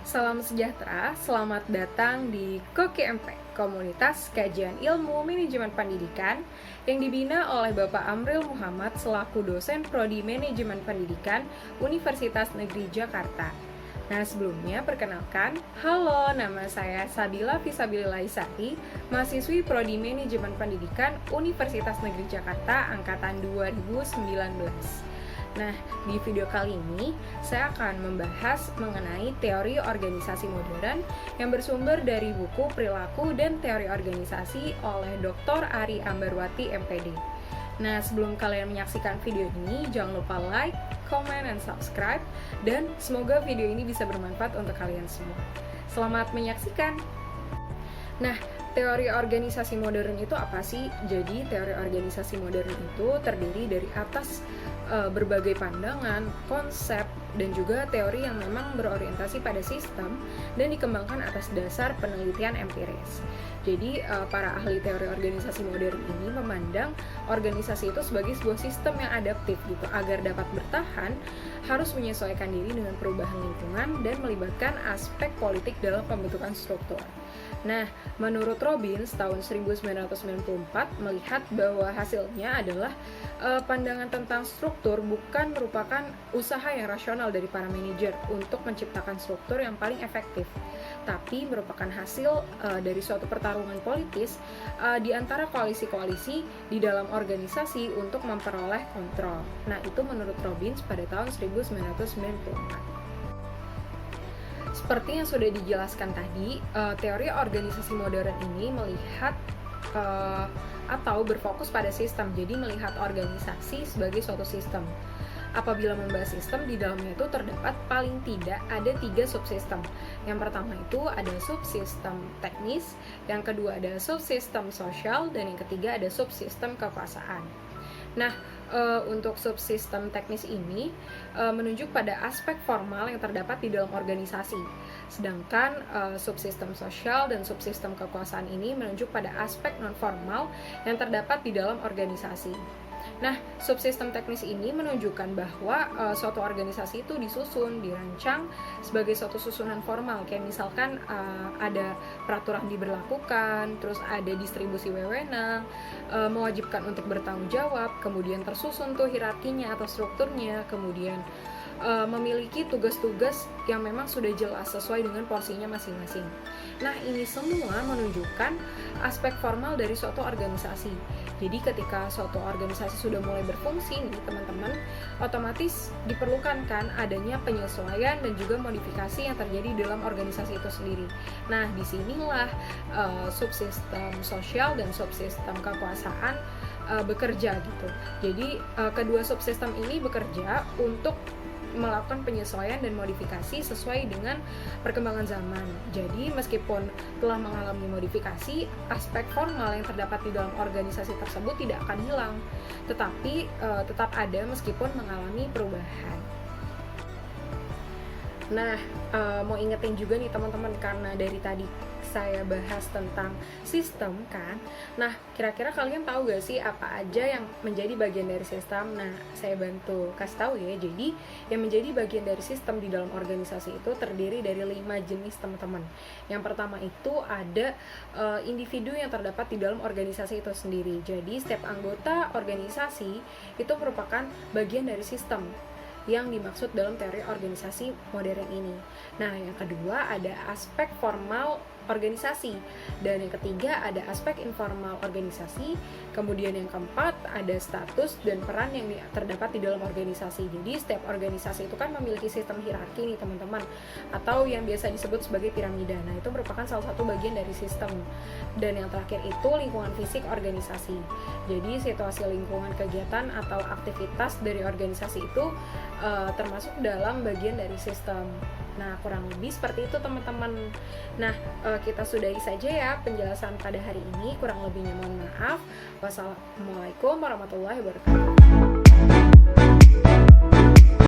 Salam sejahtera, selamat datang di KOKIMP, Komunitas Kajian Ilmu Manajemen Pendidikan, yang dibina oleh Bapak Amril Muhammad selaku dosen Prodi Manajemen Pendidikan Universitas Negeri Jakarta. Nah, sebelumnya perkenalkan, halo, nama saya Sabila Fisabilillah Isari, mahasiswi Prodi Manajemen Pendidikan Universitas Negeri Jakarta Angkatan 2019. Nah, di video kali ini saya akan membahas mengenai teori organisasi modern yang bersumber dari buku Perilaku dan Teori Organisasi oleh Dr. Ari Ambarwati, MPD. Nah, sebelum kalian menyaksikan video ini, jangan lupa like, comment, and subscribe, dan semoga video ini bisa bermanfaat untuk kalian semua. Selamat menyaksikan! Nah, teori organisasi modern itu apa sih? Jadi, teori organisasi modern itu terdiri dari atas berbagai pandangan, konsep, dan juga teori yang memang berorientasi pada sistem dan dikembangkan atas dasar penelitian empiris. Jadi, para ahli teori organisasi modern ini memandang organisasi itu sebagai sebuah sistem yang adaptif gitu. Agar dapat bertahan, harus menyesuaikan diri dengan perubahan lingkungan dan melibatkan aspek politik dalam pembentukan struktur. Nah, menurut Robbins tahun 1994 melihat bahwa hasilnya adalah pandangan tentang struktur bukan merupakan usaha yang rasional dari para manajer untuk menciptakan struktur yang paling efektif, tapi merupakan hasil dari suatu pertarungan politis di antara koalisi-koalisi di dalam organisasi untuk memperoleh kontrol. Nah, itu menurut Robbins pada tahun 1994. Seperti yang sudah dijelaskan tadi, teori organisasi modern ini melihat atau berfokus pada sistem, jadi melihat organisasi sebagai suatu sistem. Apabila membahas sistem, di dalamnya itu terdapat paling tidak ada 3 subsistem. Yang pertama itu ada subsistem teknis, yang kedua ada subsistem sosial, dan yang ketiga ada subsistem kekuasaan. Nah, untuk subsistem teknis ini menunjuk pada aspek formal yang terdapat di dalam organisasi. Sedangkan subsistem sosial dan subsistem kekuasaan ini menunjuk pada aspek non-formal yang terdapat di dalam organisasi. Nah, subsistem teknis ini menunjukkan bahwa suatu organisasi itu disusun, dirancang sebagai suatu susunan formal, kayak misalkan ada peraturan diberlakukan, terus ada distribusi wewenang, mewajibkan untuk bertanggung jawab, kemudian tersusun tuh hierarkinya atau strukturnya, kemudian memiliki tugas-tugas yang memang sudah jelas sesuai dengan porsinya masing-masing. Nah, ini semua menunjukkan aspek formal dari suatu organisasi. Jadi ketika suatu organisasi sudah mulai berfungsi nih teman-teman, otomatis diperlukan kan adanya penyesuaian dan juga modifikasi yang terjadi dalam organisasi itu sendiri. Nah, disinilah subsistem sosial dan subsistem kekuasaan bekerja gitu. Jadi kedua subsistem ini bekerja untuk melakukan penyesuaian dan modifikasi sesuai dengan perkembangan zaman. Jadi meskipun telah mengalami modifikasi, aspek formal yang terdapat di dalam organisasi tersebut tidak akan hilang, tetapi tetap ada meskipun mengalami perubahan. Nah, mau ingetin juga nih teman-teman, karena dari tadi saya bahas tentang sistem kan. Nah, kira-kira kalian tahu gak sih apa aja yang menjadi bagian dari sistem? Nah, saya bantu kasih tahu ya. Jadi, yang menjadi bagian dari sistem di dalam organisasi itu terdiri dari 5 jenis teman-teman. Yang pertama itu ada individu yang terdapat di dalam organisasi itu sendiri. Jadi, setiap anggota organisasi itu merupakan bagian dari sistem yang dimaksud dalam teori organisasi modern ini. Nah, yang kedua ada aspek formal organisasi, dan yang ketiga ada aspek informal organisasi, kemudian yang keempat ada status dan peran yang terdapat di dalam organisasi. Jadi setiap organisasi itu kan memiliki sistem hierarki nih teman-teman, atau yang biasa disebut sebagai piramida. Nah, itu merupakan salah satu bagian dari sistem. Dan yang terakhir itu lingkungan fisik organisasi. Jadi situasi lingkungan kegiatan atau aktivitas dari organisasi itu termasuk dalam bagian dari sistem. Nah, kurang lebih seperti itu teman-teman. Nah, kita sudahi saja ya penjelasan pada hari ini. Kurang lebihnya mohon maaf. Wassalamualaikum warahmatullahi wabarakatuh.